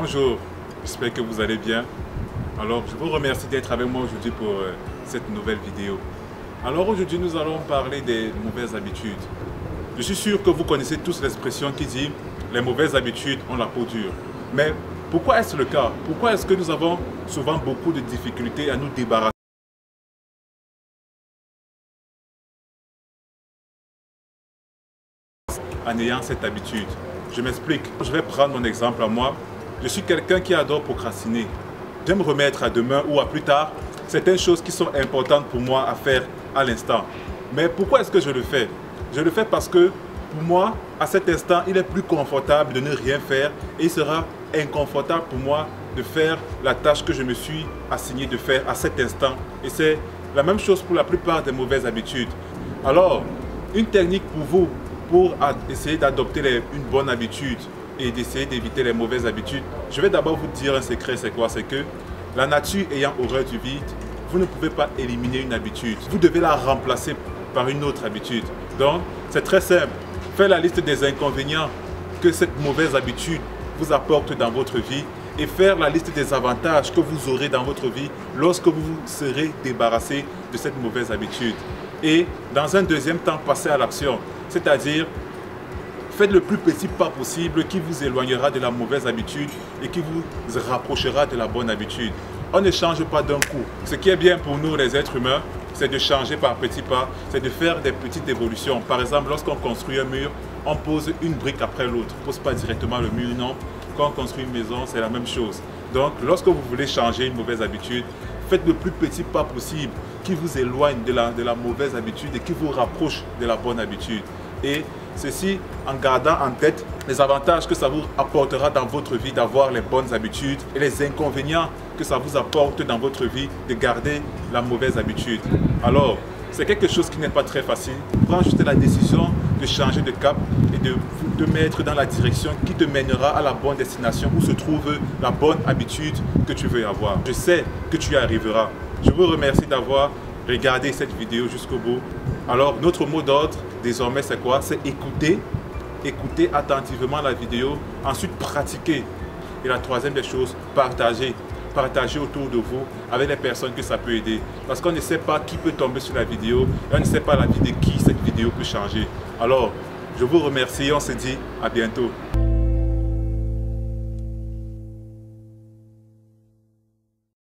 Bonjour, j'espère que vous allez bien. Alors, je vous remercie d'être avec moi aujourd'hui pour cette nouvelle vidéo. Alors aujourd'hui, nous allons parler des mauvaises habitudes. Je suis sûr que vous connaissez tous l'expression qui dit « les mauvaises habitudes ont la peau dure ». Mais pourquoi est-ce le cas? Pourquoi est-ce que nous avons souvent beaucoup de difficultés à nous débarrasser en ayant cette habitude? Je m'explique. Je vais prendre mon exemple à moi. Je suis quelqu'un qui adore procrastiner. J'aime remettre à demain ou à plus tard certaines choses qui sont importantes pour moi à faire à l'instant. Mais pourquoi est-ce que je le fais? Je le fais parce que pour moi, à cet instant, il est plus confortable de ne rien faire et il sera inconfortable pour moi de faire la tâche que je me suis assigné de faire à cet instant. Et c'est la même chose pour la plupart des mauvaises habitudes. Alors, une technique pour vous, pour essayer d'adopter une bonne habitude et d'essayer d'éviter les mauvaises habitudes, je vais d'abord vous dire un secret, c'est quoi? C'est que la nature ayant horreur du vide, vous ne pouvez pas éliminer une habitude. Vous devez la remplacer par une autre habitude. Donc, c'est très simple. Faites la liste des inconvénients que cette mauvaise habitude vous apporte dans votre vie et faire la liste des avantages que vous aurez dans votre vie lorsque vous serez débarrassé de cette mauvaise habitude. Et dans un deuxième temps, passez à l'action. C'est-à-dire, faites le plus petit pas possible qui vous éloignera de la mauvaise habitude et qui vous rapprochera de la bonne habitude. On ne change pas d'un coup. Ce qui est bien pour nous, les êtres humains, c'est de changer par petits pas, c'est de faire des petites évolutions. Par exemple, lorsqu'on construit un mur, on pose une brique après l'autre. On ne pose pas directement le mur, non. Quand on construit une maison, c'est la même chose. Donc, lorsque vous voulez changer une mauvaise habitude, faites le plus petit pas possible qui vous éloigne de la mauvaise habitude et qui vous rapproche de la bonne habitude. Et ceci en gardant en tête les avantages que ça vous apportera dans votre vie d'avoir les bonnes habitudes et les inconvénients que ça vous apporte dans votre vie de garder la mauvaise habitude. Alors, c'est quelque chose qui n'est pas très facile. Prends juste la décision de changer de cap et de te mettre dans la direction qui te mènera à la bonne destination où se trouve la bonne habitude que tu veux avoir. Je sais que tu y arriveras. Je vous remercie d'avoir regardé cette vidéo jusqu'au bout. Alors, notre mot d'ordre, désormais, c'est quoi? C'est écouter. Écouter attentivement la vidéo. Ensuite, pratiquer. Et la troisième des choses, partager. Partager autour de vous avec les personnes que ça peut aider. Parce qu'on ne sait pas qui peut tomber sur la vidéo et on ne sait pas la vie de qui cette vidéo peut changer. Alors, je vous remercie et on se dit à bientôt.